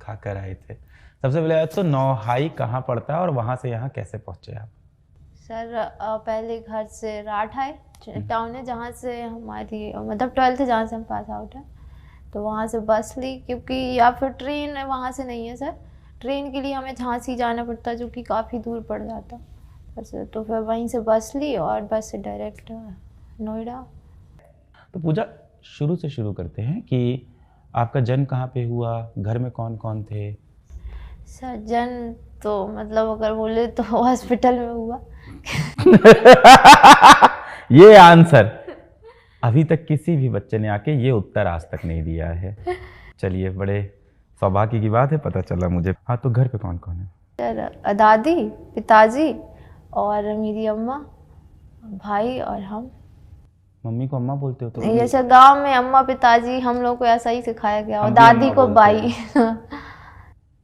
खा कर आए थे। सबसे पहले तो नौहाई कहाँ पड़ता है और वहाँ से यहाँ कैसे पहुँचे आप? सर पहले घर से राठ आए टाउन है जहाँ से हमारी मतलब 12th जहाँ से हम पास आउट है, तो वहाँ से बस ली क्योंकि या फिर ट्रेन वहाँ से नहीं है सर। ट्रेन के लिए हमें झांसी जाना पड़ता जो कि काफ़ी दूर पड़ जाता बस, तो फिर वहीं से बस ली और बस से डायरेक्ट नोएडा। तो पूजा शुरू से शुरू करते हैं कि आपका जन्म कहाँ पे हुआ, घर में कौन कौन थे? सर जन्म तो मतलब अगर बोले तो हॉस्पिटल में हुआ। ये आंसर अभी तक किसी भी बच्चे ने आके ये उत्तर आज तक नहीं दिया है। चलिए, बड़े सौभाग्य की बात है, पता चला मुझे। हाँ, तो घर पे कौन कौन है? सर दादी, पिताजी और मेरी अम्मा, भाई और हम। मम्मी को अम्मा बोलते हो? तो ये सर गांव में अम्मा पिताजी हम लोग को ऐसा ही सिखाया गया, और हम भी दादी अम्मा को बोलते भाई।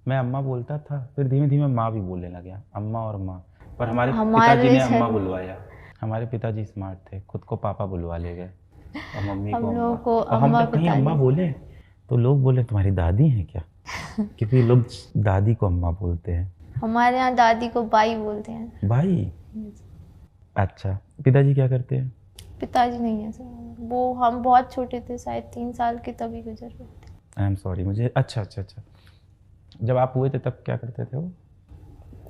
मैं अम्मा बोलता था, फिर धीमे धीमे माँ भी बोलने लग गया, अम्मा और माँ। पर हमारे हमारे पिताजी ने सर- अम्मा बुलवाया। हमारे पिताजी स्मार्ट थे, खुद को पापा बुलवा ले गए और मम्मी हम को लोगों अम्मा। को और हम अम्मा जब कहीं अम्मा पिताजी। बोले तो लोग बोले तुम्हारी दादी है क्या? क्योंकि लोग दादी को अम्मा बोलते हैं। हमारे यहाँ दादी को बाई बोलते हैं। भाई? अच्छा, पिताजी क्या करते हैं? पिताजी नहीं है सर, वो हम बहुत छोटे थे, शायद 3 साल के तभी गुजर गए थे। आई एम सॉरी, मुझे अच्छा। जब आप हुए थे तब क्या करते थे वो?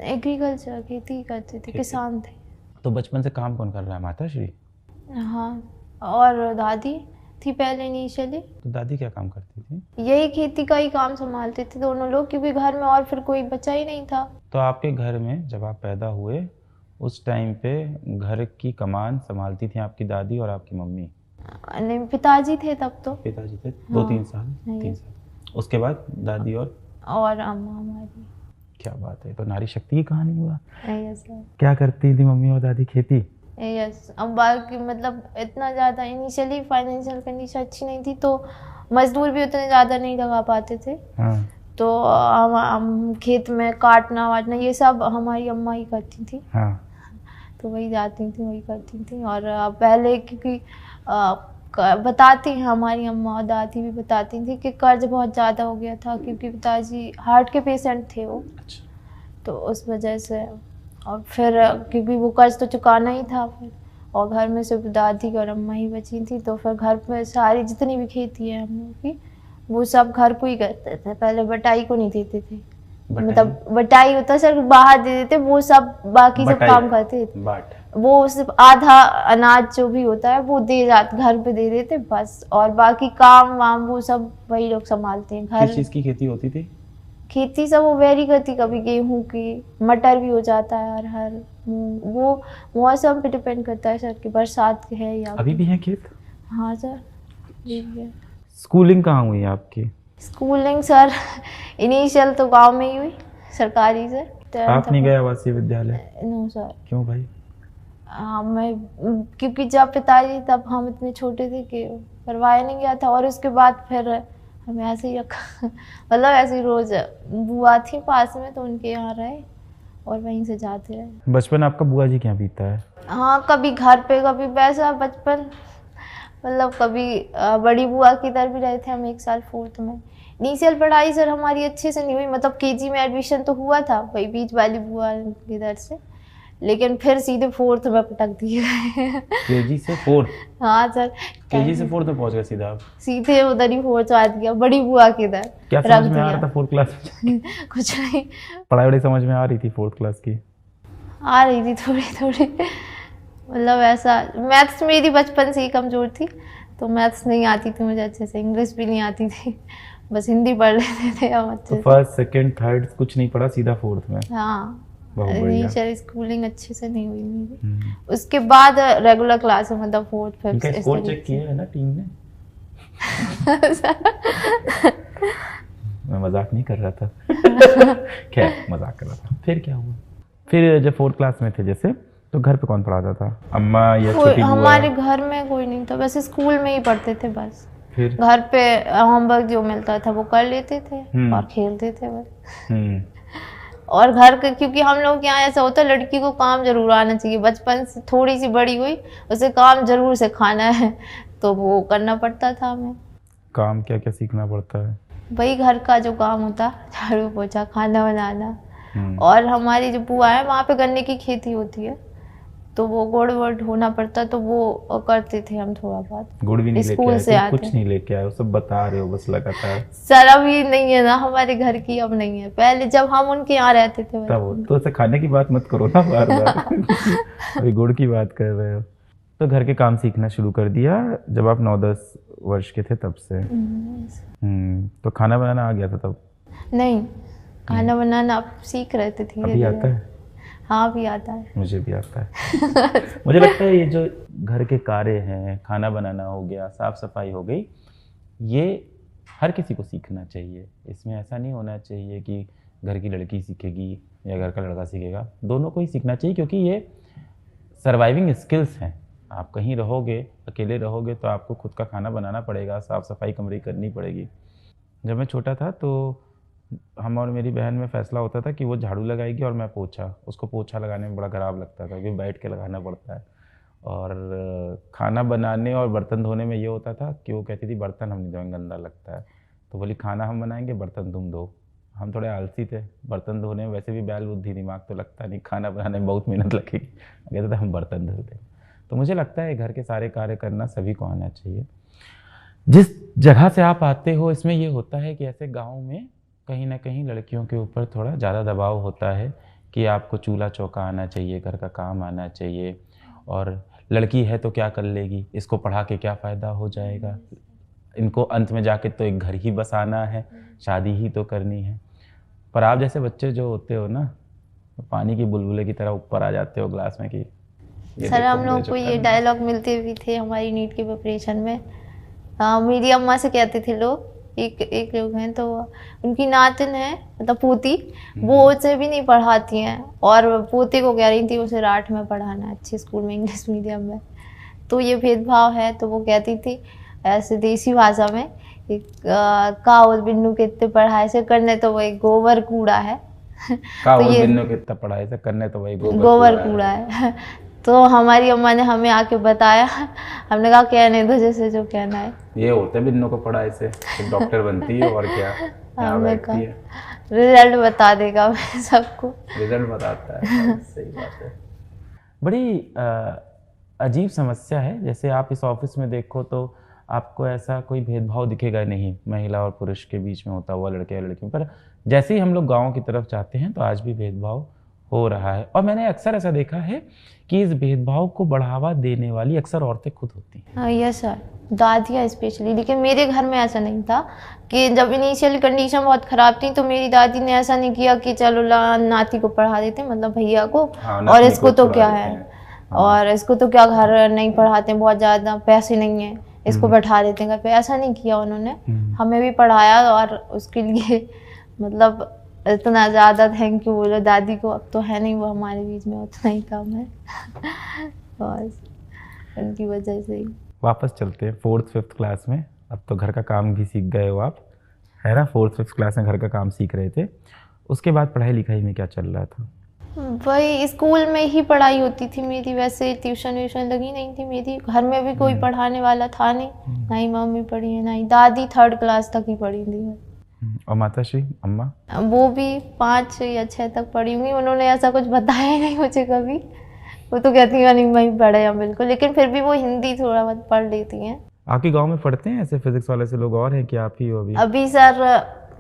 एग्रीकल्चर, खेती करते थे, किसान थे। तो बचपन से काम कौन कर रहा है? माता श्री? हाँ, और दादी थी पहले इनिशियली। तो दादी क्या काम करती थी? यही खेती का ही काम संभालते थे दोनों लोग, क्योंकि घर में और फिर कोई बचा ही नहीं था। तो आपके घर में जब आप पैदा हुए उस टाइम पे घर की कमान संभालती थी आपकी दादी और आपकी मम्मी? नहीं, पिताजी थे तब तो। पिताजी थे? हाँ, 2-3 साल? 3 साल। उसके बाद दादी और अम्मा हमारी। क्या बात है, तो नारी शक्ति की कहानी हुआ। Yes sir. क्या करती थी मम्मी और दादी? खेती? यस। अब बाकी मतलब इतना ज़्यादा इनिशियली फाइनेंशियल कंडीशन अच्छी नहीं थी, तो मजदूर भी उतने ज़्यादा नहीं लगा पाते थे। हाँ। तो हम खेत में काटना वाटना ये सब हमारी अम्मा ही करती थी। हाँ। तो वही जाती थी, वही करती थी। और पहले क्योंकि बताती हैं हमारी अम्मा और दादी भी बताती थी कि कर्ज बहुत ज़्यादा हो गया था, क्योंकि पिताजी हार्ट के पेशेंट थे वो। अच्छा। तो उस वजह से, और फिर क्योंकि वो कर्ज तो चुकाना ही था फिर, और घर में सिर्फ दादी और अम्मा ही बची थी, तो फिर घर में सारी जितनी भी खेती है हम लोग की वो सब घर को ही करते थे। पहले बटाई को नहीं देते थे, मतलब बटाई होता सर बाहर दे देते, वो सब बाकी सब काम करते थे। वो सिर्फ आधा अनाज जो भी होता है वो दे जाते, घर पे दे देते बस, और बाकी काम वाम वो सब वही लोग संभालते हैं। घर किस चीज़ की खेती होती थी? खेती सब वो वेरी करती, कभी गेहूं की, मटर भी हो जाता है, अरहर, वो मौसम पे डिपेंड करता है सर कि बरसात के है या। अभी भी है खेत? हाँ सर, जी है। स्कूलिंग कहाँ हुई आपकी? स्कूलिंग सर इनिशियल तो गांव में ही हुई, सरकारी से। आप नहीं गए आवासीय विद्यालय? No sir. क्यों भाई? मैं क्योंकि जब पिताजी तब हम इतने छोटे थे कि करवाया नहीं गया था, और उसके बाद फिर हमें ऐसे ही रखा। मतलब ऐसे ही रोज बुआ थी पास में तो उनके यहाँ रहे और वहीं से जाते रहे। बचपन आपका बुआ जी के यहाँ बीता है? हाँ, कभी घर पे, कभी वैसा बचपन, मतलब कभी बड़ी बुआ की इधर भी रहे थे हम 1 साल 4th में। इनिशियल पढ़ाई सर हमारी अच्छे से नहीं हुई, मतलब केजी में एडमिशन तो हुआ था वही बीच वाली बुआ की इधर से, लेकिन फिर सीधे 4th में पटक दिए गए। केजी से 4th? हाँ सर, केजी से 4th में पहुंच गए सीधा आप? सीधे उधर ही 4th आ गया, बड़ी बुआ के इधर। क्या समझ में आ रहा था 4th क्लास में? कुछ नहीं। पढ़ाई वढ़ाई समझ में आ रही थी 4th क्लास की? आ रही थी थोड़ी थोड़ी, मतलब ऐसा। मैथ्स मेरी बचपन से ही कमज़ोर थी, तो मैथ्स नहीं आती थी मुझे अच्छे से, इंग्लिश भी नहीं आती थी, बस हिंदी पढ़ लेते थे हम अच्छे से। 1st 2nd 3rd कुछ नहीं पढ़ा, सीधा 4th में? हाँ, बहुत स्कूलिंग अच्छे से नहीं हुई मेरी। उसके बाद रेगुलर क्लास, मतलब 4th 5th। स्कोर चेक किया है ना टीम ने? मैं मजाक नहीं कर रहा था। खैर, मजाक कर रहा था। फिर क्या हुआ? फिर जब 4th क्लास में थे जैसे, तो घर पे कौन पढ़ाता था? अम्मा या छोटी बुआ? हमारे घर में कोई नहीं था, बस स्कूल में ही पढ़ते थे बस। फिर घर पे होमवर्क जो मिलता था वो कर लेते थे और खेलते थे बस। और घर के, क्योंकि हम लोग के यहाँ ऐसा होता है लड़की को काम जरूर आना चाहिए, बचपन से थोड़ी सी बड़ी हुई उसे काम जरूर सिखाना है, तो वो करना पड़ता था हमें। काम क्या क्या सीखना पड़ता है? वही घर का जो काम होता, झाड़ू पोछा, खाना बनाना। और हमारी जो बुआ है वहाँ पे गन्ने की खेती होती है, तो वो गुड़ वुड़ ढोना पड़ता, तो वो करते थे हम थोड़ा बहुत। गुड़ भी नहीं लेके स्कूल आए से थे? आते कुछ नहीं लेके आए हो, सब बता रहे हो बस लगातार। सर अभी नहीं है ना हमारे घर की, अब नहीं है, पहले जब हम उनके यहाँ रहते थे तब तो ऐसे खाने की बात मत करो ना बार बार। अभी गुड़ की बात कर रहे हो। तो घर के काम सीखना शुरू कर दिया जब आप 9-10 वर्ष के थे तब से? तो खाना बनाना आ गया था तब? नहीं, खाना बनाना आप सीख रहे थे धीरे अभी आता है? हाँ अभी आता है। मुझे भी आता है। मुझे लगता है ये जो घर के कार्य हैं, खाना बनाना हो गया, साफ सफाई हो गई, ये हर किसी को सीखना चाहिए। इसमें ऐसा नहीं होना चाहिए कि घर की लड़की सीखेगी या घर का लड़का सीखेगा, दोनों को ही सीखना चाहिए, क्योंकि ये सर्वाइविंग स्किल्स हैं। आप कहीं रहोगे, अकेले रहोगे तो आपको खुद का खाना बनाना पड़ेगा, साफ़ सफाई कमरे की करनी पड़ेगी। जब मैं छोटा था तो हम और मेरी बहन में फ़ैसला होता था कि वो झाड़ू लगाएगी और मैं पोछा। उसको पोछा लगाने में बड़ा ख़राब लगता था क्योंकि बैठ के लगाना पड़ता है। और खाना बनाने और बर्तन धोने में ये होता था कि वो कहती थी बर्तन हम नहीं धोएंगे, गंदा लगता है। तो बोली खाना हम बनाएंगे, बर्तन तुम धो। हम थोड़े आलसी थे, बर्तन धोने में वैसे भी बैल बुद्धि, दिमाग तो लगता नहीं, खाना बनाने में बहुत मेहनत लगेगी, कहते थे हम बर्तन धो दें। तो मुझे लगता है घर के सारे कार्य करना सभी को आना चाहिए। जिस जगह से आप आते हो, इसमें ये होता है कि ऐसे गाँव में कहीं ना कहीं लड़कियों के ऊपर थोड़ा ज़्यादा दबाव होता है कि आपको चूल्हा चौका आना चाहिए, घर का काम आना चाहिए, और लड़की है तो क्या कर लेगी, इसको पढ़ा के क्या फ़ायदा हो जाएगा, इनको अंत में जाके तो एक घर ही बसाना है, शादी ही तो करनी है। पर आप जैसे बच्चे जो होते हो ना, पानी की बुलबुले की तरह ऊपर आ जाते हो ग्लास में कि सर हम लोग को ये डायलॉग मिलते भी थे हमारी नीट की प्रिपरेशन में। मेरी अम्मा से कहते थे लोग, एक लोग हैं तो उनकी नातिन है, मतलब पोती, वो उसे भी नहीं पढ़ाती हैं, और पोते को कह रही थी उसे राठ में पढ़ाना, अच्छे स्कूल में, इंग्लिश मीडियम में। तो ये भेदभाव है, तो वो कहती थी ऐसे देसी भाषा में, काउल बिन्नू के इतने पढ़ाई से करने तो वही गोबर कूड़ा है। काउल बिन्नू के इतने पढ़ाई से करने तो वही गोबर कूड़ा है। तो हमारी अम्मा ने हमें आके बताया, हमने कहा कहने दो जैसे जो कहना है। ये होते हैं बिन्नू को पढ़ाई से डॉक्टर बनती है और क्या, हमने कहा रिजल्ट बता देगा मैं सबको, रिजल्ट बताता है। सही बात है। बड़ी अजीब समस्या है। जैसे आप इस ऑफिस में देखो तो आपको ऐसा कोई भेदभाव दिखेगा नहीं महिला और पुरुष के बीच में होता हुआ, लड़के और लड़कियों, पर जैसे ही हम लोग गाँव की तरफ जाते हैं तो आज भी भेदभाव हो रहा है। और मैंने अक्सर ऐसा देखा है कि इस भेदभाव को बढ़ावा देने वाली अक्सर औरतें खुद होती हैं। हाँ यस सर, दादियाँ स्पेशली। लेकिन मेरे घर में ऐसा नहीं था कि जब इनिशियल कंडीशन बहुत ख़राब थी तो मेरी दादी ने ऐसा नहीं किया कि चलो नाती को पढ़ा देते, मतलब भैया को, और इसको तो क्या है, और इसको तो क्या घर नहीं पढ़ाते, बहुत ज़्यादा पैसे नहीं है, इसको बैठा देते हैं घर पे। ऐसा नहीं किया उन्होंने, हमें भी पढ़ाया, और उसके लिए मतलब इतना ज़्यादा थैंक यू बोलो दादी को। अब तो है नहीं वो हमारे बीच में, उतना ही काम है बस उनकी वजह से ही। वापस चलते हैं 4th-5th क्लास में। अब तो घर का काम भी सीख गए हो आप, है ना? 4th-5th क्लास में घर का काम सीख रहे थे। उसके बाद पढ़ाई लिखाई में क्या चल रहा था? वही स्कूल में ही पढ़ाई होती थी मेरी, वैसे ट्यूशन व्यूशन लगी नहीं थी मेरी। घर में भी कोई पढ़ाने वाला था नहीं, ना ही मम्मी पढ़ी है ना ही दादी, 3rd क्लास तक ही पढ़ी थी। और माता श्री अम्मा? वो भी 5 या 6 तक पढ़ी होंगी। उन्होंने ऐसा कुछ बताया ही नहीं मुझे कभी। वो तो कहती है नहीं मैं पढ़े हैं बिल्कुल, लेकिन फिर भी वो हिंदी थोड़ा बहुत पढ़ लेती हैं। आपके गांव में पढ़ते हैं ऐसे फिजिक्स वाले से लोग और हैं कि आप ही हो अभी? अभी सर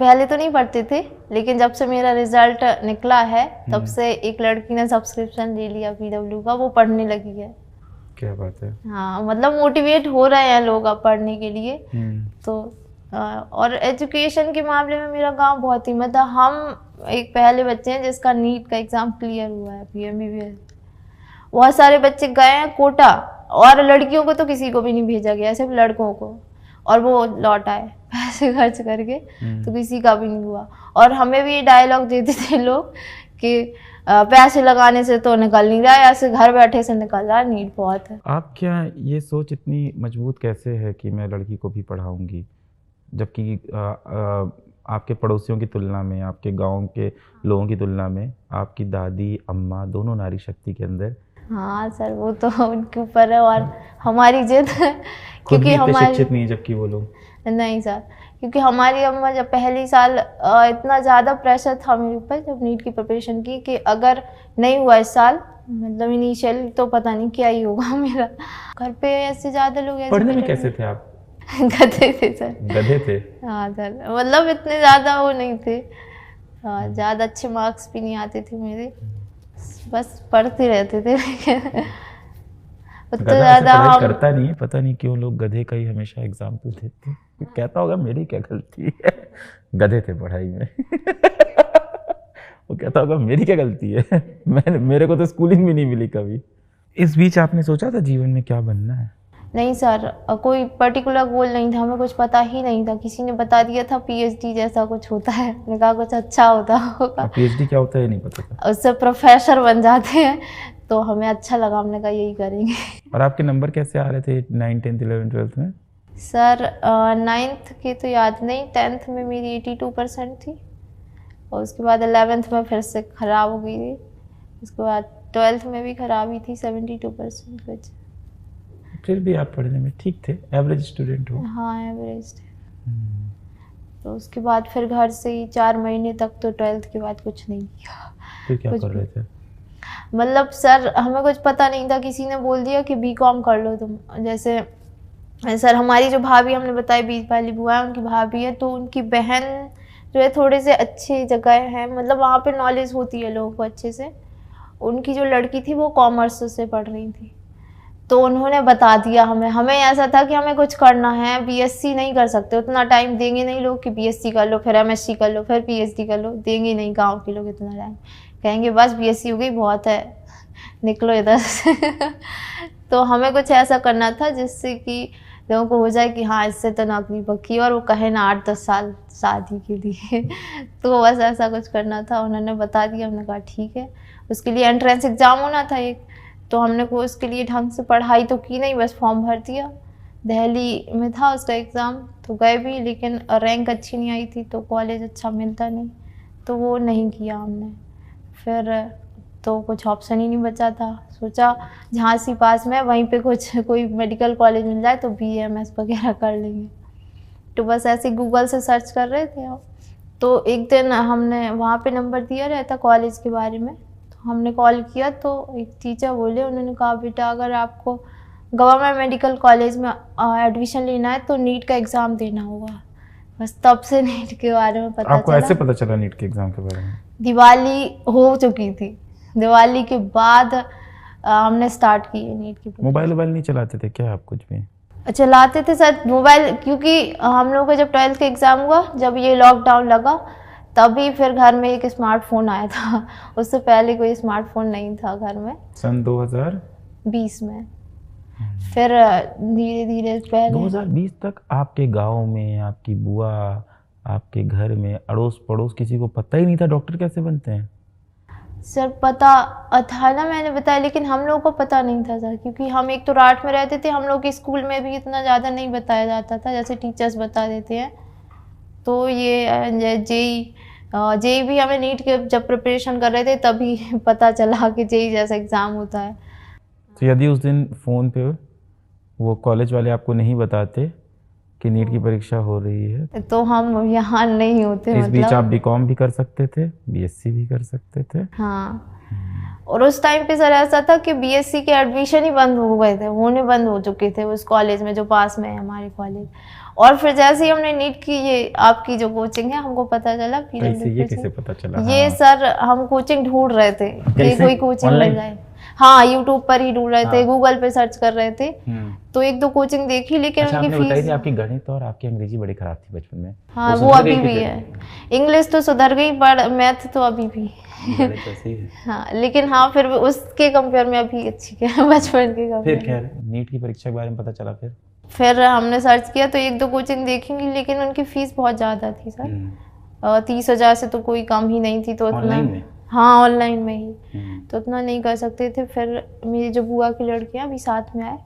पहले तो नहीं पढ़ते थे, लेकिन जब से मेरा रिजल्ट निकला है तब से एक लड़की ने सब्सक्रिप्शन ले लिया PW का, वो पढ़ने लगी है। क्या बात है। हाँ मतलब मोटिवेट हो रहे हैं लोग अब पढ़ने के लिए। तो और एजुकेशन के मामले में मेरा गांव बहुत ही, मतलब हम एक पहले बच्चे हैं जिसका नीट का एग्ज़ाम क्लियर हुआ है, PMBBS। बहुत सारे बच्चे गए हैं कोटा, और लड़कियों को तो किसी को भी नहीं भेजा गया, सिर्फ लड़कों को, और वो लौट आए पैसे खर्च करके, तो किसी का भी नहीं हुआ। और हमें भी ये डायलॉग देते थे लोग कि पैसे लगाने से तो निकल नहीं रहा है, ऐसे घर बैठे से निकल रहा है, नीट बहुत है। आप क्या ये सोच इतनी मजबूत कैसे है कि मैं लड़की को भी पढ़ाऊंगी, जबकि आपके पड़ोसियों की तुलना में, आपके गांव के लोगों की तुलना में आपकी दादी अम्मा दोनों नारी शक्ति के अंदर? हाँ सर वो तो उनके ऊपर है, और हमारी जिद क्योंकि हमारी शिक्षित नहीं जबकि वो लोग। नहीं सर, क्योंकि हमारी अम्मा जब पहली साल इतना ज़्यादा प्रेशर था मेरे ऊपर जब नीट की प्रिपरेशन की कि अगर नहीं हुआ इस साल मतलब इनिशियल तो पता नहीं क्या ही होगा मेरा। घर पे ऐसे ज़्यादा लोग पढ़ने में कैसे थे आप? गधे थे सर। गधे थे? हाँ सर, मतलब इतने ज़्यादा वो नहीं थे, ज़्यादा अच्छे मार्क्स भी नहीं आते थे मेरे, बस पढ़ते रहते थे लेकिन उतना ज़्यादा पढ़ाई हम करता नहीं है, पता नहीं क्यों लोग गधे का ही हमेशा एग्जाम्पल देते हैं। कहता होगा मेरी क्या गलती है, गधे थे पढ़ाई में। वो कहता होगा मेरी क्या गलती है, मेरे को तो स्कूलिंग भी नहीं मिली कभी। इस बीच आपने सोचा था जीवन में क्या बनना है? नहीं सर, कोई पर्टिकुलर गोल नहीं था, हमें कुछ पता ही नहीं था। किसी ने बता दिया था पीएचडी जैसा कुछ होता है, मैंने कहा कुछ अच्छा होता होगा। पीएचडी क्या होता है नहीं पता था? उससे प्रोफेसर बन जाते हैं, तो हमें अच्छा लगा, हमने कहा यही करेंगे। और आपके नंबर कैसे आ रहे थे 9, 10, 11, 12 में? सर 9th की तो याद नहीं, 10th में मेरी 82% थी और उसके बाद 11th में फिर से ख़राब हो गई थी, उसके बाद 12th में भी ख़राब ही थी 72% कुछ। फिर भी आप पढ़ने में ठीक थे, एवरेज स्टूडेंट हो। हाँ एवरेज थे। तो उसके बाद फिर घर से ही 4 महीने तक तो 12th के बाद कुछ नहीं किया। फिर क्या कर रहे थे? मतलब सर हमें कुछ पता नहीं था, किसी ने बोल दिया कि बीकॉम कर लो तुम। जैसे सर हमारी जो भाभी हमने बताई बीच वाली बुआ है, उनकी भाभी है, तो उनकी बहन जो है थोड़े से अच्छी जगह है, मतलब वहाँ पे नॉलेज होती है लोगों को अच्छे से। उनकी जो लड़की थी वो कॉमर्स से पढ़ रही थी, तो उन्होंने बता दिया हमें ऐसा था कि हमें कुछ करना है, बीएससी नहीं कर सकते, उतना टाइम देंगे नहीं लोग कि बीएससी कर लो फिर एमएससी कर लो फिर पीएचडी कर लो, देंगे नहीं गांव के लोग इतना टाइम, कहेंगे बस बीएससी हो गई बहुत है निकलो इधर से। तो हमें कुछ ऐसा करना था जिससे कि लोगों को हो जाए कि हाँ इससे तो नौकरी पक्की, और वो कहे ना 8-10 साल शादी के लिए। तो बस ऐसा कुछ करना था, उन्होंने बता दिया, हमने कहा ठीक है। उसके लिए एंट्रेंस एग्ज़ाम होना था एक, तो हमने को उसके लिए ढंग से पढ़ाई तो की नहीं, बस फॉर्म भर दिया। दिल्ली में था उसका एग्ज़ाम, तो गए भी, लेकिन रैंक अच्छी नहीं आई थी तो कॉलेज अच्छा मिलता नहीं, तो वो नहीं किया हमने। फिर तो कुछ ऑप्शन ही नहीं बचा था, सोचा झांसी पास में वहीं पे कोई मेडिकल कॉलेज मिल जाए तो बीएमएस वगैरह कर लेंगे। तो बस ऐसे गूगल से सर्च कर रहे थे, तो एक दिन हमने वहाँ पे नंबर दिया रहता कॉलेज के बारे में, तो हमने कॉल किया तो एक टीचर बोले, उन्होंने कहा बेटा अगर आपको गवर्नमेंट मेडिकल कॉलेज में एडमिशन लेना है तो नीट का एग्ज़ाम देना होगा। बस तब से नीट के बारे में पता आपको चला। ऐसे पता चला नीट के एग्ज़ाम के बारे में? दिवाली हो चुकी थी, दिवाली के बाद हमने स्टार्ट की है नीट की। मोबाइल नहीं चलाते थे क्या आप कुछ भी? चलाते थे सर मोबाइल, क्योंकि हम लोग का जब 12th का एग्ज़ाम हुआ, जब ये लॉकडाउन लगा तभी फिर घर में एक स्मार्टफोन आया था, उससे पहले कोई स्मार्टफोन नहीं था घर में। सन 2020 में फिर धीरे धीरे पहले 2020 तक आपके गांव में, आपकी बुआ, आपके घर में, अड़ोस पड़ोस किसी को पता ही नहीं था डॉक्टर कैसे बनते हैं? सर पता था ना, मैंने बताया, लेकिन हम लोगों को पता नहीं था सर, क्योंकि हम एक तो रात में रहते थे, हम लोग के स्कूल में भी इतना ज़्यादा नहीं बताया जाता था जैसे टीचर्स बता देते हैं। तो ये जेई भी हमें नीट के जब प्रिपरेशन कर रहे थे तभी पता चला कि जेई जैसा एग्ज़ाम होता है। तो यदि उस दिन फ़ोन पे वो कॉलेज वाले आपको नहीं बताते कि नीट की परीक्षा हो रही है तो हम यहाँ नहीं होते। इस बीच आप बीकॉम भी कर सकते थे, बीएससी भी कर सकते थे। हाँ, और उस टाइम पे सर ऐसा था कि बीएससी के एडमिशन ही बंद हो गए थे, होने बंद हो चुके थे उस कॉलेज में जो पास में है हमारे कॉलेज। और फिर जैसे ही हमने नीट की ये आपकी जो कोचिंग है, हमको पता चला। ये कैसे पता चला? ये हाँ। सर हम कोचिंग ढूंढ रहे थे कि कोई कोचिंग मिल जाए। हाँ, यूट्यूब पर ही ढूंढ रहे थे, गूगल पे सर्च कर रहे थे, तो 1-2 कोचिंग देखी, लेकिन अच्छा, उनकी आपने बताई थी फीस। आपकी गणित और आपकी अंग्रेजी बड़ी खराब थी बचपन में। हाँ, वो अभी भी है। इंग्लिश तो सुधर गई पर मैथ तो अभी भी हाँ, लेकिन हाँ फिर उसके कंपेयर में अभी अच्छी है बचपन के कंपेयर। फिर खैर नीट की परीक्षा के बारे में पता चला। फिर हमने सर्च किया तो 1-2 कोचिंग देखेंगी, लेकिन उनकी फीस बहुत ज़्यादा थी सर। 30,000 से तो कोई कम ही नहीं थी, तो उतना। हाँ, ऑनलाइन में ही, तो उतना नहीं कर सकते थे। फिर मेरी जो बुआ की लड़कियाँ भी साथ में आए,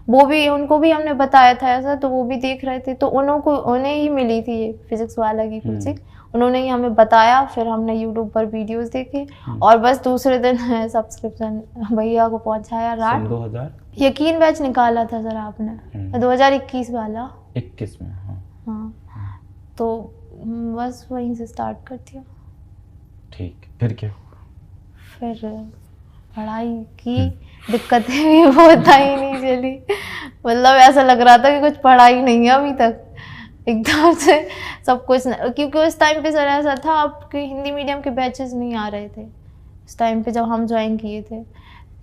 वो भी, उनको भी हमने बताया था ऐसा, तो वो भी देख रहे थे, तो उन्हें ही मिली थी ये फिजिक्स वाला की कोचिंग, उन्होंने ही हमें बताया। फिर हमने यूट्यूब पर वीडियोस देखे और बस दूसरे दिन सब्सक्रिप्शन भैया को पहुंचाया रात। 2000 यकीन बैच निकाला था सर आपने? 2021 वाला। 21 में। हाँ, तो बस वहीं से स्टार्ट कर दिया। ठीक, फिर क्या हुआ? फिर पढ़ाई की दिक्कतें भी बहुत आई नहीं चली, मतलब ऐसा लग रहा था कि कुछ पढ़ाई नहीं है अभी तक, एकदम से सब कुछ क्योंकि उस टाइम पे सर ऐसा था आपके हिंदी मीडियम के बैचेस नहीं आ रहे थे उस टाइम पे जब हम ज्वाइन किए थे,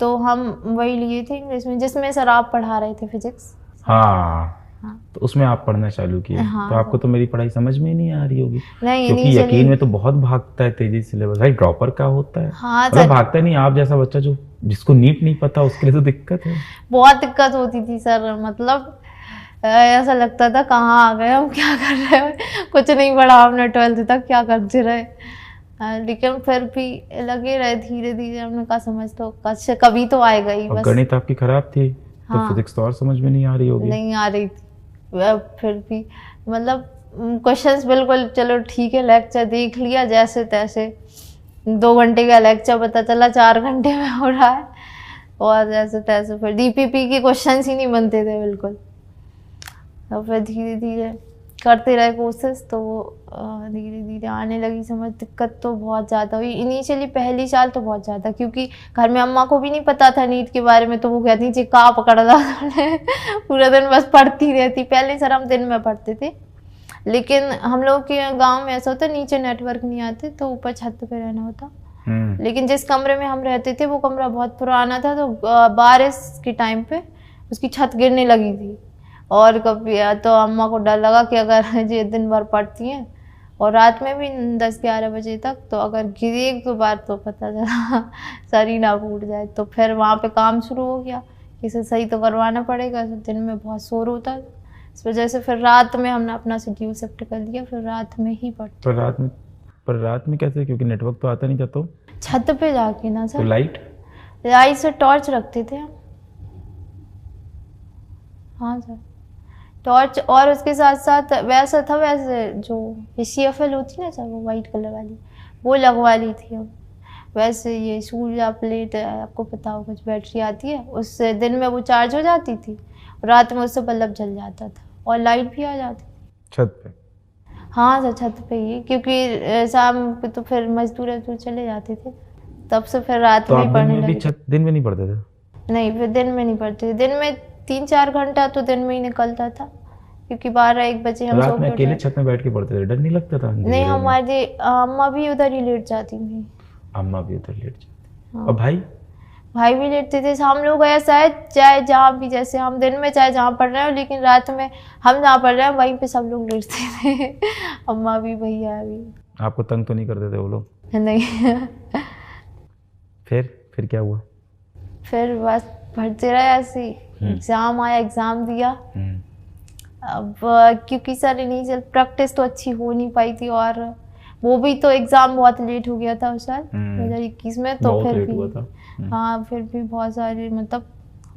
तो हम वही लिए थे इंग्लिश में जिसमें सर आप पढ़ा रहे थे फिजिक्स। हाँ, हाँ, तो उसमें आप पढ़ना चालू किए। हाँ, तो आपको तो मेरी पढ़ाई समझ में ही नहीं आ रही होगी, नहीं क्योंकि यकीन में तो बहुत भागता है तेजी सिलेबस। भाई ड्रॉपर का होता है, हाँ मतलब सर, भागता नहीं। आप जैसा बच्चा जो जिसको नीट नहीं पता उसके लिए तो दिक्कत है। बहुत दिक्कत होती थी सर, मतलब ऐसा लगता था कहाँ आ गए हम, क्या कर रहे हैं, कुछ नहीं पढ़ा हमने 12th तक, क्या करते रहे। लेकिन फिर भी लगे रहे, धीरे धीरे हमने कहा समझ तो कभी तो आएगा ही और बस। गणित आपकी खराब थी तो हाँ, फिजिक्स तो और समझ में नहीं आ रही होगी। नहीं आ रही थी, फिर भी मतलब क्वेश्चंस बिल्कुल चलो ठीक है, लेक्चर देख लिया जैसे तैसे, 2 घंटे का लेक्चर पता चला 4 घंटे में हो रहा है, और जैसे तैसे फिर डीपीपी के क्वेश्चंस ही नहीं बनते थे बिल्कुल। तो फिर धीरे धीरे करते रहे कोशिश, तो धीरे धीरे आने लगी समझ। दिक्कत तो बहुत ज़्यादा हुई इनिशियली, पहली साल तो बहुत ज़्यादा, क्योंकि घर में अम्मा को भी नहीं पता था नीट के बारे में, तो वो कहती थी कहाँ पकड़ ला पूरा दिन बस पढ़ती रहती। पहले सर हम दिन में पढ़ते थे, लेकिन हम लोग के गांव में ऐसा होता, नीचे नेटवर्क नहीं आते तो ऊपर छत पे रहना होता। लेकिन जिस कमरे में हम रहते थे वो कमरा बहुत पुराना था, तो बारिश के टाइम पे उसकी छत गिरने लगी थी, और कभी तो अम्मा को डर लगा कि अगर ये दिन भर पढ़ती हैं और रात में भी 10-11 बजे तक, तो अगर गिरे एक दो बार तो पता चला सर ही ना फूट जाए। तो फिर वहाँ पे काम शुरू हो गया, इसे सही तो करवाना पड़ेगा, दिन में बहुत शोर होता है, इस वजह से फिर रात में हमने अपना शेड्यूल शिफ्ट कर लिया, फिर रात में ही पढ़ते। पर रात में कैसे, क्योंकि नेटवर्क तो आता नहीं था। तो छत पे जाके ना सर, तो लाइट से टॉर्च रखते थे हम। हाँ सर, टॉर्च, और उसके साथ साथ वैसा था, वैसे जो CFL होती ना सर, वो वाइट कलर वाली, वो लगवा ली थी हम। वैसे ये सूर्या प्लेट आपको पता हो, कुछ बैटरी आती है, उससे दिन में वो चार्ज हो जाती थी, रात में उससे बल्ब जल जाता था और लाइट भी आ जाती थी छत पे। हाँ सर, छत पे ही, क्योंकि शाम को तो फिर मजदूर चले जाते थे, तब से फिर रात में पढ़ने लगे। दिन में नहीं पढ़ते थे? नहीं, फिर दिन में नहीं पढ़ते थे। दिन में 3-4 घंटा तो दिन में ही निकलता था, क्योंकि 12-1 बजे हम रात में अकेले छत में बैठ के पढ़ते थे, डर नहीं लगता था? नहीं, हमारी अम्मा भी उधर ही लेट जाती थी। अम्मा भी उधर लेट जाती? हाँ। और भाई भी लेटते थे। हम लोग ऐसा है, चाहे जहाँ भी, जैसे हम दिन में चाहे जहाँ पढ़ रहे हो, लेकिन रात में हम जहाँ पढ़ रहे हैं वहीं पे सब लोग लेटते थे अम्मा भी, भैया भी। आपको तंग तो नहीं करते थे वो लोग? नहीं फिर क्या हुआ? फिर बस पढ़ते रहे ऐसे ही। एग्ज़ाम आया, एग्ज़ाम दिया। अब क्योंकि सर इनिशियल प्रैक्टिस तो अच्छी हो नहीं पाई थी, और वो भी तो एग्ज़ाम बहुत लेट हो गया था उस साल 2021 में, तो फिर भी हाँ, फिर भी बहुत सारी मतलब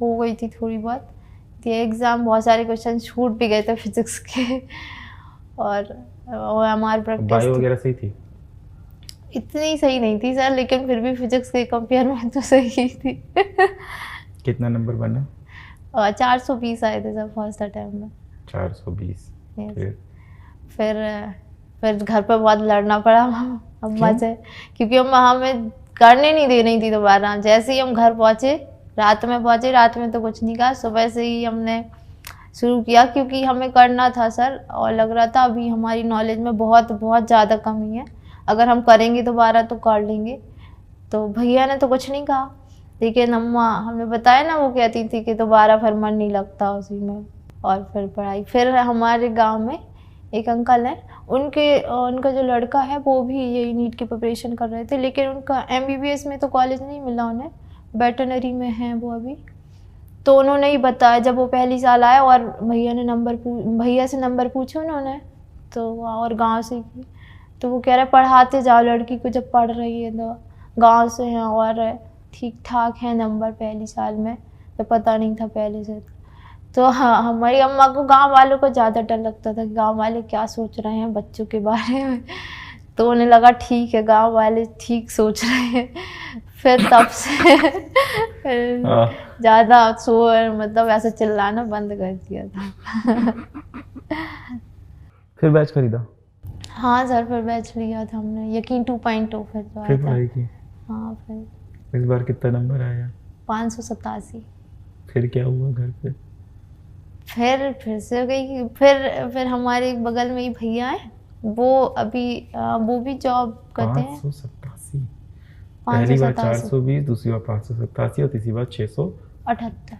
हो गई थी थोड़ी बहुत। ये एग्ज़ाम बहुत सारे क्वेश्चन छूट भी गए थे फिजिक्स के, और हमारी प्रैक्टिस बायो वगैरह सही थी? इतनी सही नहीं थी सर, लेकिन फिर भी फिजिक्स के कंपेयर में तो सही थी कितना नंबर बना? 420 आए थे सर फर्स्ट अटेम्प्ट में। 420? फिर घर पे बहुत लड़ना पड़ा अम्मा से, क्योंकि अम्मा हमें करने नहीं दे रही थी दोबारा। जैसे ही हम घर पहुँचे, रात में तो कुछ नहीं कहा, सुबह से ही हमने शुरू किया, क्योंकि हमें करना था सर, और लग रहा था अभी हमारी नॉलेज में बहुत बहुत ज़्यादा कमी है, अगर हम करेंगे दोबारा तो कर लेंगे। तो भैया ने तो कुछ नहीं कहा, लेकिन अम्मा, हमें बताया ना, वो कहती थी कि दोबारा फिर मन नहीं लगता उसी में, और फिर पढ़ाई। फिर हमारे गांव में एक अंकल हैं, उनका जो लड़का है वो भी यही नीट की प्रिपरेशन कर रहे थे, लेकिन उनका MBBS में तो कॉलेज नहीं मिला उन्हें, वेटरनरी में हैं वो अभी। तो उन्होंने ही बताया, जब वो पहली साल आया और भैया से नंबर पूछे उन्होंने, तो और गाँव से की, तो वो कह रहे पढ़ाते जाओ लड़की को, जब पढ़ रही है तो गांव से हैं और ठीक ठाक है नंबर पहली साल में, तो पता नहीं था पहले से। तो हाँ, हमारी अम्मा को गांव वालों को ज़्यादा डर लगता था कि गांव वाले क्या सोच रहे हैं बच्चों के बारे में, तो उन्हें लगा ठीक है गांव वाले ठीक सोच रहे हैं। फिर तब से ज़्यादा शोर मतलब ऐसा चिल्लाना बंद कर दिया था फिर बैच खरीदा? हाँ सर, फिर बैच लिया था हमने, यकीन 2.0 फिर जो आया फिर था। पढ़ाई की? हाँ, फिर इस बार कितना नंबर आया? 587। फिर क्या हुआ घर पे? फिर से गई, फिर हमारे एक बगल में ही भैया है, वो अभी वो भी जॉब करते हैं। 587? पहली बार 420, दूसरी बार 587 और तीसरी बार 678।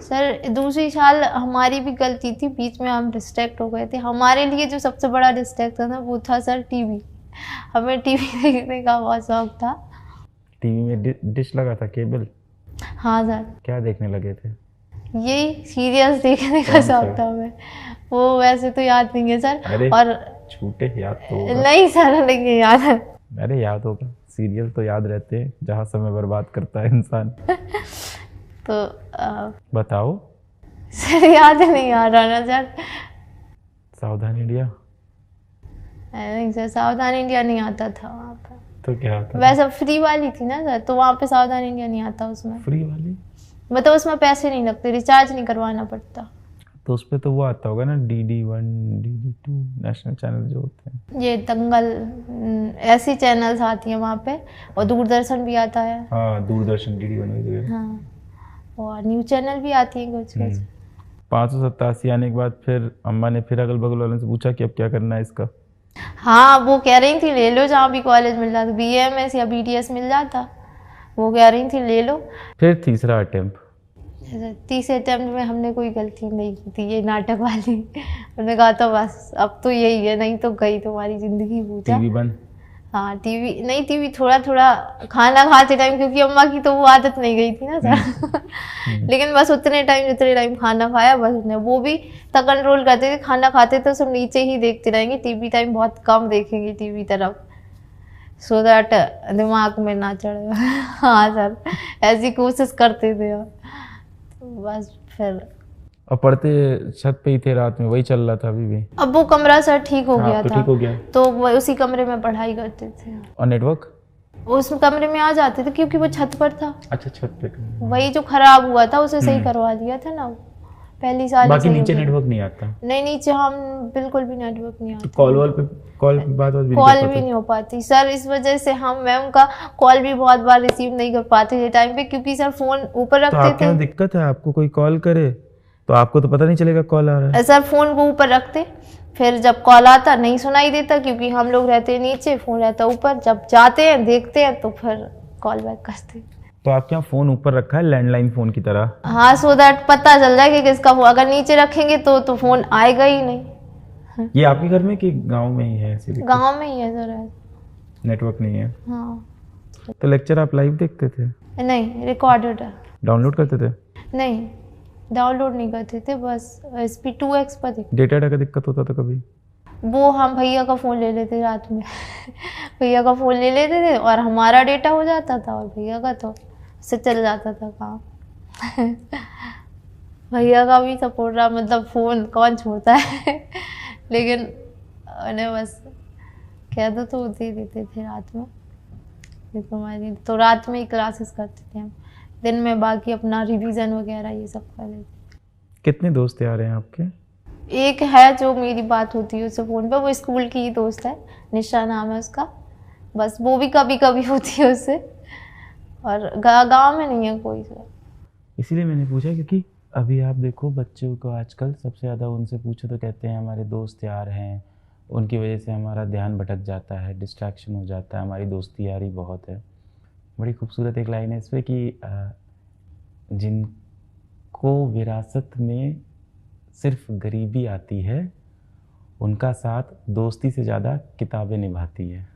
सर दूसरी साल हमारी भी गलती थी, बीच में हम डिस्ट्रैक्ट हो गए थे। हमारे लिए जो सबसे बड़ा डिस्ट्रैक्ट था ना, वो था सर टीवी। हमें टीवी देखने का बहुत शौक था। टीवी में डिश लगा था, केबल? हाँ सर। क्या देखने लगे थे? यही सीरियल्स देखने का शौक था हमें। वो वैसे तो याद नहीं है सर। अरे और छूटे याद तो होगा। नहीं सर, नहीं याद है। अरे याद होगा, सीरियल तो याद रहते हैं जहाँ समय बर्बाद करता है इंसान। तो बताओ। सर याद नहीं आ रहा ना सर। सावधान इंडिया? नहीं सर, सावधान इंडिया नहीं आता था वहाँ पे। तो क्या आता? वैसे फ्री वाली थी ना सर, तो वहाँ पे सावधान इंडिया नहीं आता उसमें। फ्री वाली मतलब उसमें पैसे नहीं लगते, रिचार्ज नहीं करवाना पड़ता। तो उस पे तो वो आता होगा ना, DD1, DD2 नेशनल चैनल जो होते हैं। ये दंगल, ऐसी चैनल्स आती हैं वहाँ पे, और दूरदर्शन भी आता है। हाँ, दूरदर्शन DD1। हाँ, और न्यूज़ चैनल भी आती हैं कुछ कुछ। 587 आने के बाद फिर अम्मा ने फिर अगल बगल वालों से पूछा कि अब क्या करना है इसका? हाँ, वो कह रही थी ले लो, जहाँ भी कॉलेज मिल जाता, BAMS या BTS मिल जाता, वो कह रही थी ले लो। फिर तीसरा अटेम्प्ट? तीसरे अटेम्प्ट में हमने कोई गलती नहीं की थी, ये नाटक वाली। हमने कहा था बस अब तो यही है, नहीं तो गई तुम्हारी जिंदगी पूछा। टीवी बंद? हाँ, टीवी थोड़ा थोड़ा खाना खाते टाइम, क्योंकि अम्मा की तो वो आदत नहीं गई थी ना सर। लेकिन बस उतने टाइम खाना खाया बस उसने, वो भी तक कंट्रोल करते थे। खाना खाते तो सब नीचे ही देखते रहेंगे, टीवी टाइम बहुत कम देखेंगे टीवी तरफ, सो दैट दिमाग में ना चढ़े। हाँ सर, ऐसी कोशिश करते थे। तो बस फिर और पढ़ते छत पे ही थे रात में, वही चल रहा था अभी भी? अब वो कमरा सर ठीक हो गया तो था, ठीक हो गया, तो वो उसी कमरे में पढ़ाई करते थे। और नेटवर्क उस कमरे में आ जाते थे क्योंकि वो छत पर था। अच्छा, छत पे। वही जो खराब हुआ था उसे सही करवा दिया था ना पहली साल। बाकी नीचे नेटवर्क नहीं आता? नहीं, नीचे हम बिल्कुल भी नेटवर्क नहीं आता। कॉल पे बात भी नहीं हो पाती सर। इस वजह से मैं उनका कॉल भी बहुत बार रिसीव नहीं कर पाते थे टाइम पे, क्योंकि सर फोन ऊपर रखते थे। दिक्कत है आपको, कोई कॉल करे तो आपको तो पता नहीं चलेगा कॉल आ रहा है। सर फोन को ऊपर रखते, फिर जब कॉल आता नहीं सुनाई देता, क्योंकि हम लोग रहते नीचे, फोन रहता ऊपर। जब जाते हैं देखते हैं तो फिर कॉल बैक करते। तो आपके यहाँ फोन ऊपर रखा है लैंडलाइन फोन की तरह? हाँ, सो दैट पता चल जाए कि किसका फोन। अगर नीचे रखेंगे तो फोन आएगा ही नहीं। ये आपके घर में कि गांव में ही है? गांव में ही है सर, नेटवर्क नहीं है। हाँ। तो लेक्चर आप लाइव देखते थे? नहीं, रिकॉर्डेड है। डाउनलोड करते थे? नहीं, डाउनलोड नहीं करते थे, बस स्पीड 2x पर देखते। डेटा का दिक्कत होता था कभी? वो हम भैया का फ़ोन ले लेते रात में। भैया का फ़ोन ले लेते थे और हमारा डेटा हो जाता था, और भैया का तो उससे चल जाता था काम। भैया का भी सपोर्ट रहा, मतलब फ़ोन कौन छोड़ता है। लेकिन उन्हें बस कह दो तो दे देते थे रात में। तो रात में ही क्लासेस करते थे हम, दिन में बाकी अपना रिवीजन वगैरह ये सब कर लेते। कितने दोस्त आ रहे हैं आपके? एक है जो मेरी बात होती है उससे फ़ोन पे, वो स्कूल की ही दोस्त है, निशा नाम है उसका। बस वो भी कभी कभी होती है उससे, और गांव में नहीं है कोई सर। इसीलिए मैंने पूछा, क्योंकि अभी आप देखो बच्चों को आजकल सबसे ज़्यादा उनसे पूछो तो कहते हैं हमारे दोस्त यार हैं, उनकी वजह से हमारा ध्यान भटक जाता है, डिस्ट्रैक्शन हो जाता है, हमारी दोस्ती यारी बहुत है। बड़ी खूबसूरत एक लाइन है इस पर कि जिनको विरासत में सिर्फ गरीबी आती है, उनका साथ दोस्ती से ज़्यादा किताबें निभाती है।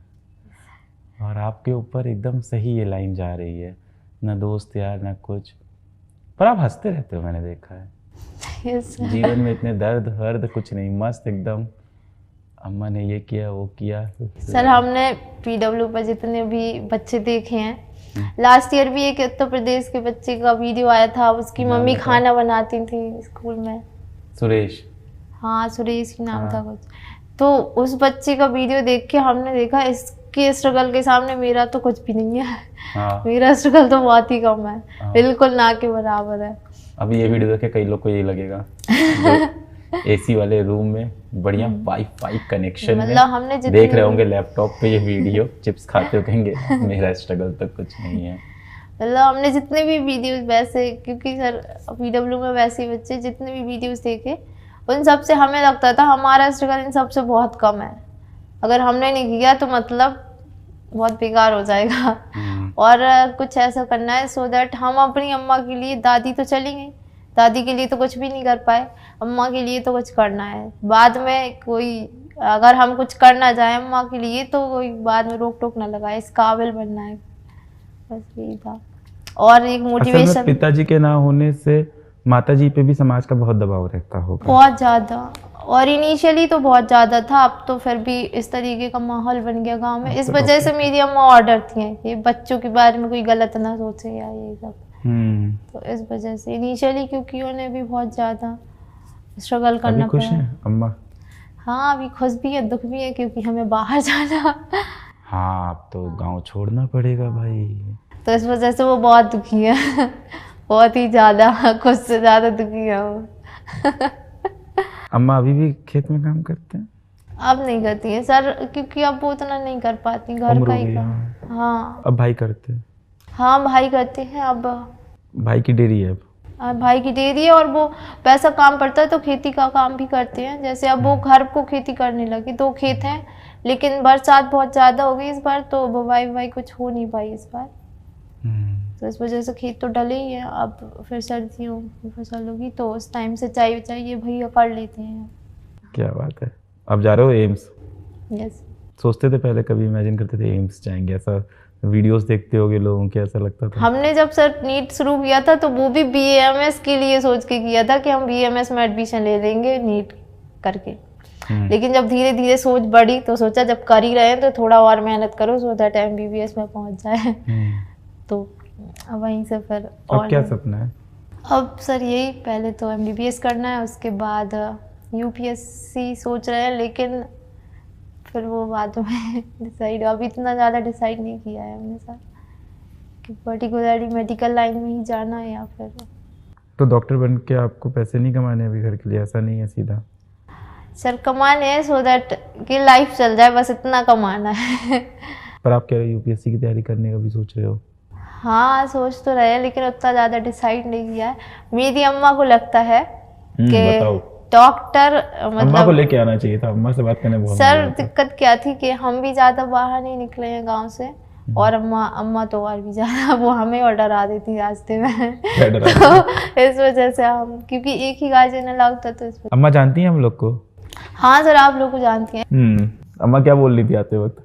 और आपके ऊपर एकदम सही ये लाइन जा रही है, ना दोस्त यार ना कुछ, पर आप हंसते रहते हो, मैंने देखा है। yes, जीवन में इतने दर्द हर्द कुछ नहीं, मस्त एकदम। अम्मा ने ये किया वो किया। सर हमने PW पर जितने भी बच्चे देखे हैं, लास्ट ईयर भी एक उत्तर प्रदेश के बच्चे का वीडियो आया था, उसकी मम्मी खाना बनाती थी स्कूल में, सुरेश। हाँ, सुरेश ही नाम था कुछ। तो उस बच्चे का वीडियो देख के हमने देखा इसके स्ट्रगल के सामने मेरा तो कुछ भी नहीं है। हाँ। मेरा स्ट्रगल तो बहुत ही कम है, बिल्कुल ना के बराबर है। अभी ये वीडियो देख के कई लोग को यही लगेगा। एसी वाले रूम में बढ़िया वाईफाई कनेक्शन में मतलब हमने जितनी देख रहे होंगे लैपटॉप पे ये वीडियो, चिप्स खाते हो कहेंगे मेरा स्ट्रगल तो कुछ नहीं है। मतलब हमने जितने भी वीडियोस वैसे, क्योंकि सर PW में वैसे ही बच्चे जितने भी वीडियोस देखे उन सब से हमें लगता था हमारा स्ट्रगल इन सब से बहुत कम है, अगर हमने नहीं किया तो मतलब बहुत बेकार हो जाएगा। और कुछ ऐसा करना है सो दैट हम अपनी अम्मा के लिए, दादी तो चली गई, दादी के लिए तो कुछ भी नहीं कर पाए, अम्मा के लिए तो कुछ करना है। बाद में कोई अगर हम कुछ करना चाहें अम्मा के लिए तो कोई बाद में रोक टोक ना लगाए, इस काबिल बनना है, बस यही था। और एक मोटिवेशन, पिताजी के ना होने से माताजी पे भी समाज का बहुत दबाव रहता होगा। बहुत ज़्यादा, और इनिशियली तो बहुत ज़्यादा था, अब तो फिर भी इस तरीके का माहौल बन गया गांव में। इस वजह से मेरी अम्मा ऑर्डर थी कि बच्चों के बारे में कोई गलत ना सोचे या ये सब। तो इस वजह से इनिशियली, क्योंकि उन्हें भी बहुत ज़्यादा स्ट्रगल करना अभी खुश हैं अम्मा? हाँ अभी खुश भी है, दुख भी है, क्योंकि हमें बाहर जाना। हाँ अब तो गांव छोड़ना पड़ेगा भाई, तो इस वजह से वो बहुत दुखी है। बहुत ही ज़्यादा, खुद से ज़्यादा दुखी है वो। अम्मा अभी भी खेत में काम करते हैं? अब नहीं करती है सर, क्योंकि अब वो उतना नहीं कर पाती, घर का ही काम। हाँ अब भाई करते हैं? हाँ भाई करते हैं। अब भाई की डेयरी है? अब भाई की डेयरी है, और वो पैसा काम पड़ता है तो खेती का काम भी करते हैं। जैसे अब वो घर को खेती करने लगे, 2 खेत हैं, लेकिन बरसात बहुत ज़्यादा हो गई इस बार, तो बुवाई कुछ हो नहीं पाई इस बार, तो इस वजह से खेत तो डले ही हैं। अब फिर सर्दियों की फसल होगी तो उस टाइम से चाहिए भैया कर लेते हैं। क्या बात है। अब जा रहे हो एम्स? यस। सोचते थे पहले, कभी इमेजिन करते थे एम्स जाएंगे? ऐसा वीडियोस देखते होगे लोगों के, ऐसा लगता था? हमने जब सर नीट शुरू किया था तो वो भी BAMS के लिए सोच के किया था कि हम BAMS में एडमिशन ले लेंगे नीट करके। लेकिन जब धीरे धीरे सोच बढ़ी तो सोचा जब कर ही रहे हैं तो थोड़ा और मेहनत करो सो दैट MBBS में पहुंच जाए। तो अब वहीं से फिर अब क्या सपना है? अब सर यही, पहले तो MBBS करना है, उसके बाद UPSC सोच रहे हैं, लेकिन फिर वो बाद में डिसाइड, अभी इतना ज़्यादा डिसाइड नहीं किया है हमने सर कि पर्टिकुलरली मेडिकल लाइन में ही जाना है या फिर। तो डॉक्टर बन के आपको पैसे नहीं कमाने अभी घर के लिए? ऐसा नहीं है सीधा? सर कमाने हैं सो दैट कि लाइफ चल जाए, बस इतना कमाना है। पर आप कह रहे हो UPSC की तैयारी करने का भी सोच रहे हो? हाँ सोच तो रहे हैं, लेकिन उतना ज़्यादा डिसाइड नहीं किया है। मेरी अम्मा को लगता है कि डॉक्टर मतलब अम्मा को लेके आना चाहिए था, अम्मा से बात करने बहुत सर दिक्कत क्या थी कि हम भी ज़्यादा बाहर नहीं निकले हैं गांव से, और अम्मा तो और भी ज़्यादा, वो हमें और डरा देती रास्ते में। तो इस वजह से हम, क्योंकि एक ही गार्जियन अलाउड था, तो इस वजह। अम्मा जानती हैं हम लोग को? हाँ सर आप लोग को जानती हैं। अम्मा क्या बोल रही थी आते वक्त?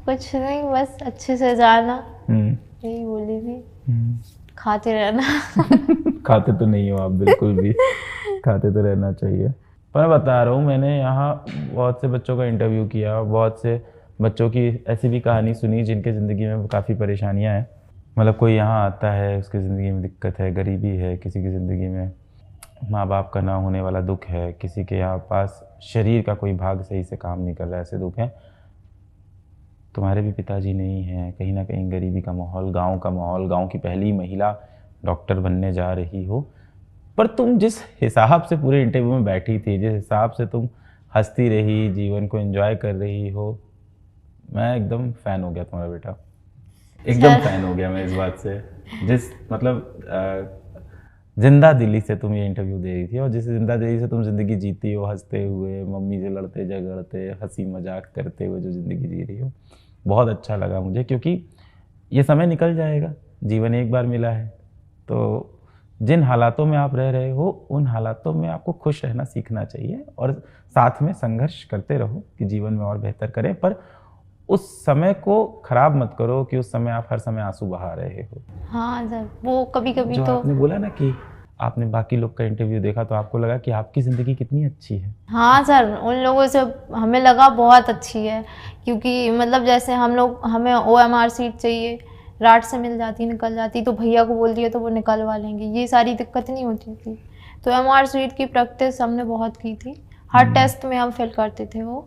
कुछ नहीं, बस अच्छे से जाना, यही बोली थी, खाते रहना। खाते तो नहीं हो आप बिल्कुल भी, खाते तो रहना चाहिए। पर मैं बता रहा हूँ, मैंने यहाँ बहुत से बच्चों का इंटरव्यू किया, बहुत से बच्चों की ऐसी भी कहानी सुनी जिनके ज़िंदगी में काफ़ी परेशानियाँ हैं। मतलब कोई यहाँ आता है, उसकी ज़िंदगी में दिक्कत है, गरीबी है, किसी की ज़िंदगी में माँ बाप का ना होने वाला दुख है, किसी के यहाँ पास शरीर का कोई भाग सही से काम नहीं कर रहा है, ऐसे दुख हैं। तुम्हारे भी पिताजी नहीं हैं, कहीं ना कहीं गरीबी का माहौल, गांव का माहौल, गांव की पहली महिला डॉक्टर बनने जा रही हो, पर तुम जिस हिसाब से पूरे इंटरव्यू में बैठी थी, जिस हिसाब से तुम हंसती रही, जीवन को एंजॉय कर रही हो, मैं एकदम फ़ैन हो गया तुम्हारा बेटा, एकदम फ़ैन हो गया मैं इस बात से। जिस मतलब जिंदा दिली से तुम ये इंटरव्यू दे रही थी, और जिस जिंदा दिली से तुम ज़िंदगी जीती हो, हंसते हुए, मम्मी से लड़ते झगड़ते, हंसी मजाक करते हुए जो ज़िंदगी जी रही हो, बहुत अच्छा लगा मुझे। क्योंकि ये समय निकल जाएगा, जीवन एक बार मिला है, तो जिन हालातों में आप रह रहे हो उन हालातों में आपको खुश रहना सीखना चाहिए, और साथ में संघर्ष करते रहो कि जीवन में और बेहतर करें। पर उस समय को खराब मत करो कि उस समय आप हर समय आंसू बहा रहे हो। हाँ सर, वो कभी कभी जो तो आपने बोला ना कि आपने बाकी लोग का इंटरव्यू देखा तो आपको लगा कि आपकी ज़िंदगी कितनी अच्छी है। हाँ सर, उन लोगों से हमें लगा बहुत अच्छी है, क्योंकि मतलब जैसे हमें OMR सीट चाहिए, रात से मिल जाती, निकल जाती, तो भैया को बोल दिया तो वो निकलवा लेंगे, ये सारी दिक्कत नहीं होती थी। तो MR सीट की प्रैक्टिस हमने बहुत की थी, हर टेस्ट में हम फेल करते थे वो,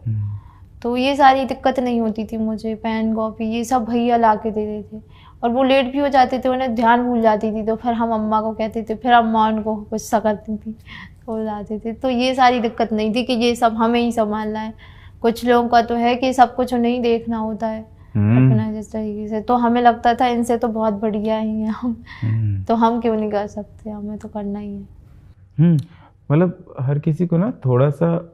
तो ये सारी दिक्कत नहीं होती थी मुझे। पेन कॉपी ये सब भैया ला के दे देते, और वो लेट भी हो जाते थे, उन्हें ध्यान भूल जाती थी, तो फिर हम अम्मा को कहते थे, फिर अम्मा उनको गुस्सा करती थी, हो जाते थे। तो ये सारी दिक्कत नहीं थी कि ये सब हमें ही संभालना है। कुछ लोगों का तो है कि सब कुछ नहीं देखना होता है अपना जिस तरीके से, तो हमें लगता था इनसे तो बहुत बढ़िया ही है हम, तो हम क्यों नहीं कर सकते, हमें तो करना ही है। मतलब हर किसी को ना थोड़ा सा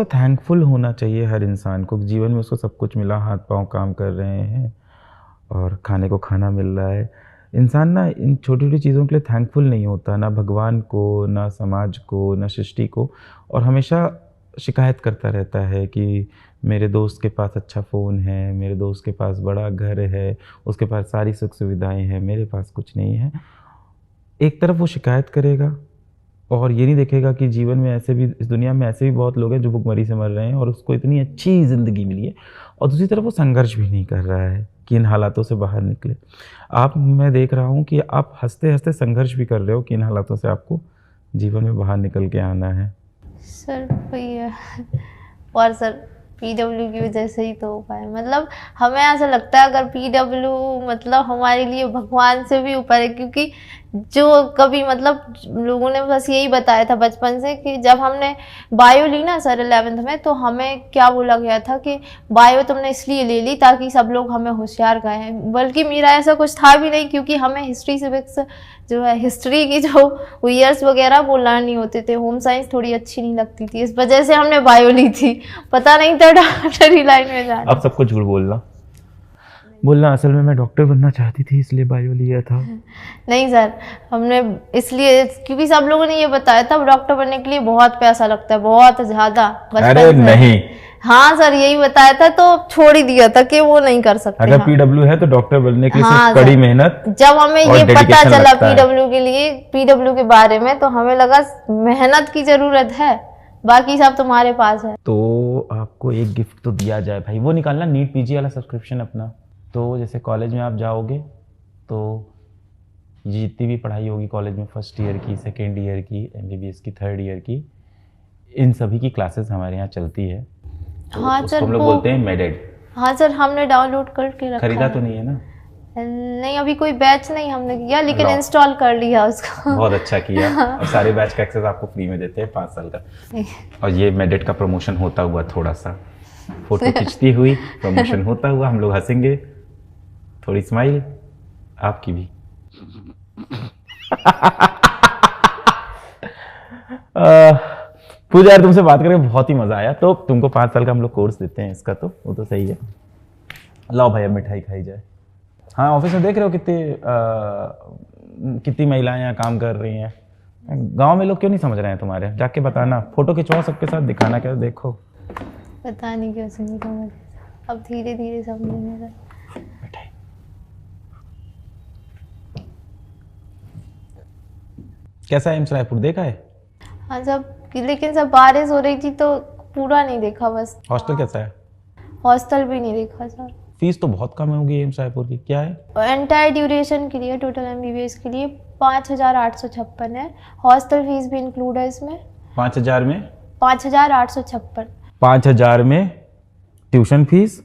थैंकफुल होना चाहिए हर इंसान को। जीवन में उसको सब कुछ मिला, हाथ पांव काम कर रहे हैं और खाने को खाना मिल रहा है। इंसान ना इन छोटी छोटी चीज़ों के लिए थैंकफुल नहीं होता, ना भगवान को, ना समाज को, ना सृष्टि को, और हमेशा शिकायत करता रहता है कि मेरे दोस्त के पास अच्छा फ़ोन है, मेरे दोस्त के पास बड़ा घर है, उसके पास सारी सुख सुविधाएं हैं, मेरे पास कुछ नहीं है। एक तरफ वो शिकायत करेगा और ये नहीं देखेगा कि जीवन में ऐसे भी, इस दुनिया में ऐसे भी बहुत लोग हैं जो भुखमरी से मर रहे हैं और उसको इतनी अच्छी ज़िंदगी मिली है, और दूसरी तरफ वो संघर्ष भी नहीं कर रहा है कि इन हालातों से बाहर निकले। मैं देख रहा हूँ कि आप हंसते हंसते संघर्ष भी कर रहे हो कि इन हालातों से आपको जीवन में बाहर निकल के आना है। सर वही है, और सर PW की वजह से ही तो हो पाए। मतलब हमें ऐसा लगता है अगर PW मतलब हमारे लिए भगवान से भी ऊपर है, क्योंकि जो कभी मतलब लोगों ने बस यही बताया था बचपन से कि जब हमने बायो ली ना सर 11th में, तो हमें क्या बोला गया था कि बायो तुमने इसलिए ले ली ताकि सब लोग हमें होशियार कहें, बल्कि मेरा ऐसा कुछ था भी नहीं, क्योंकि हमें हिस्ट्री सिविक्स जो है, हिस्ट्री की जो ईयर्स वगैरह वो लर्न नहीं होते थे, होम साइंस थोड़ी अच्छी नहीं लगती थी, इस वजह से हमने बायो ली थी, पता नहीं था डॉक्टरी लाइन में जाना। अब सबको झूठ बोलना असल में मैं डॉक्टर बनना चाहती थी इसलिए बायो लिया था। नहीं सर, हमने इसलिए क्योंकि सब लोगों ने ये बताया था डॉक्टर बनने के लिए बहुत पैसा लगता है, बहुत ज्यादा। अरे नहीं, हाँ सर यही बताया था, तो छोड़ ही दिया था कि वो नहीं कर सकते। अगर PW है तो डॉक्टर बनने के लिए हाँ, कड़ी मेहनत। जब हमें ये पता चला PW के लिए, PW के बारे में, तो हमें लगा मेहनत की जरूरत है, बाकी सब तुम्हारे पास है। तो आपको एक गिफ्ट तो दिया जाए भाई, वो निकालना नीट PG वाला सब्सक्रिप्शन अपना। तो जैसे कॉलेज में आप जाओगे तो ये जितनी भी पढ़ाई होगी कॉलेज में, फर्स्ट ईयर की, सेकेंड ईयर की, MBBS की, थर्ड ईयर की, इन सभी की क्लासेस हमारे यहाँ चलती है। तो हाँ सर, हम लोग बोलते हैं मेडेड। हाँ सर, हमने डाउनलोड करके रखा। खरीदा तो नहीं है ना? नहीं, अभी कोई बैच नहीं हमने किया, लेकिन इंस्टॉल कर लिया उसको। बहुत अच्छा किया। और सारे बैच का एक्सेस आपको फ्री में देते हैं 5 साल का। और ये मेडेड का प्रमोशन होता हुआ, थोड़ा सा फोटो खींचती हुई प्रमोशन होता हुआ, हम लोग हंसेंगे, थोड़ी स्माइल आपकी भी। पूजा यार, तुमसे बात करके बहुत ही मजा आया। तो तुमको 5 साल का हम लोग कोर्स देते हैं इसका, तो वो तो सही है। लाओ भाई अब मिठाई खाई जाए। हाँ, ऑफिस में देख रहे हो कितनी महिलाएं यहाँ काम कर रही हैं। गांव में लोग क्यों नहीं समझ रहे हैं तुम्हारे? जाके बताना, फोटो खिंचवाओ सबके साथ, दिखाना क्या देखो। पता नहीं कैसे नहीं समझ, अब धीरे धीरे समझेंगे। कैसा है एम्स रायपुर, देखा है? हाँ सब, लेकिन सब बारिश हो रही थी तो पूरा नहीं देखा बस। हॉस्टल कैसा है? हॉस्टल भी नहीं देखा सर। फीस तो बहुत कम होगी एम्स रायपुर की, क्या है? एंटायर ड्यूरेशन के लिए, टोटल MBBS के लिए 5,856 है। हॉस्टल फीस भी इंक्लूड है इसमें। 5,000 में? 5,856। 5,000 में ट्यूशन फीस,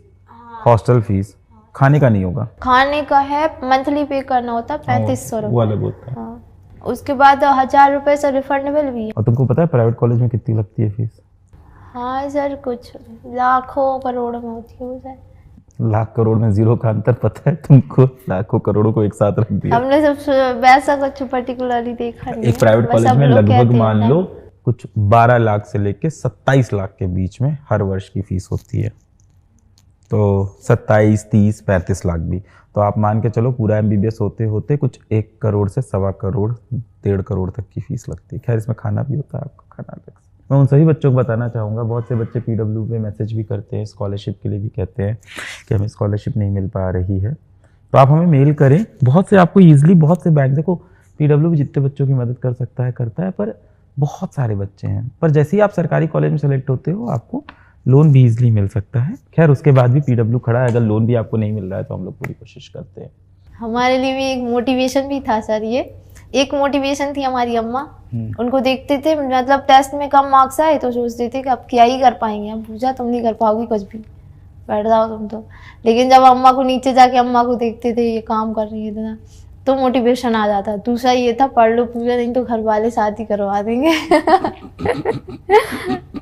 हॉस्टल फीस, खाने का नहीं होगा? खाने का है, मंथली पे करना होता है 3500 रुपये। वो अलग होता है। हाँ, उसके बाद 1,000 रुपये से रिफंडेबल भी है। और तुमको पता है प्राइवेट कॉलेज में कितनी लगती है फीस? हाँ सर, कुछ लाखों करोड़ में होती है वो सर। लाख करोड़ में जीरो का अंतर पता है तुमको? लाखों करोड़ों को एक साथ रख दिया। हमने सब वैसा कुछ पर्टिकुलरली देखा नहीं। एक प्राइवेट कॉलेज में लगभग मान लो कुछ 12 लाख से लेके 27 लाख के बीच में हर वर्ष की फीस होती है। तो 27, 30, 35 लाख भी, तो आप मान के चलो पूरा MBBS होते होते कुछ 1 करोड़ से 1.25 करोड़, 1.5 करोड़ तक की फीस लगती है। खैर इसमें खाना भी होता है, आपका खाना अलग से। मैं उन सभी बच्चों को बताना चाहूँगा, बहुत से बच्चे PW पे मैसेज भी करते हैं, स्कॉलरशिप के लिए भी कहते हैं कि हमें स्कॉलरशिप नहीं मिल पा रही है, तो आप हमें मेल करें। बहुत से आपको ईजिली, बहुत से बैंक, देखो PW भी जितने बच्चों की मदद कर सकता है करता है, पर बहुत सारे बच्चे हैं। पर जैसे ही आप सरकारी कॉलेज में सेलेक्ट होते हो आपको लोन भी ईजिली मिल सकता है। खैर उसके बाद भी PW खड़ा है, अगर लोन भी आपको नहीं मिल रहा है तो हम लोग पूरी कोशिश करते हैं। हमारे लिए भी एक मोटिवेशन भी था सर, ये एक मोटिवेशन थी हमारी अम्मा। उनको देखते थे, मतलब टेस्ट में कम मार्क्स आए तो सोचते थे कि अब क्या ही कर पाएंगे, अब पूछा तुम नहीं कर पाओगी कुछ भी, बैठ जाओ तुम तो। लेकिन जब अम्मा को नीचे जाके अम्मा को देखते थे ये काम कर रही है इतना, तो मोटिवेशन आ जाता। दूसरा ये था पढ़ लो पूजा, नहीं तो घर वाले शादी करवा देंगे।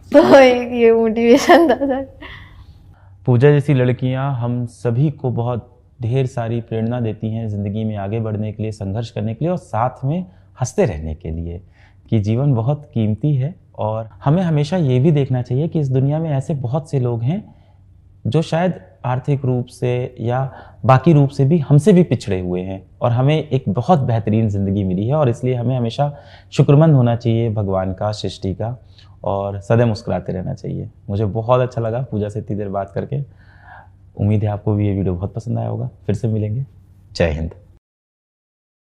तो एक ये मोटिवेशन था। पूजा जैसी लड़कियां हम सभी को बहुत ढेर सारी प्रेरणा देती हैं ज़िंदगी में आगे बढ़ने के लिए, संघर्ष करने के लिए और साथ में हंसते रहने के लिए, कि जीवन बहुत कीमती है। और हमें हमेशा ये भी देखना चाहिए कि इस दुनिया में ऐसे बहुत से लोग हैं जो शायद आर्थिक रूप से या बाकी रूप से भी हमसे भी पिछड़े हुए हैं, और हमें एक बहुत बेहतरीन ज़िंदगी मिली है। और इसलिए हमें हमेशा शुक्रमंद होना चाहिए भगवान का, सृष्टि का, और सदैव मुस्कुराते रहना चाहिए। मुझे बहुत अच्छा लगा पूजा से इतनी देर बात करके। उम्मीद है आपको भी ये वीडियो बहुत पसंद आया होगा। फिर से मिलेंगे। जय हिंद।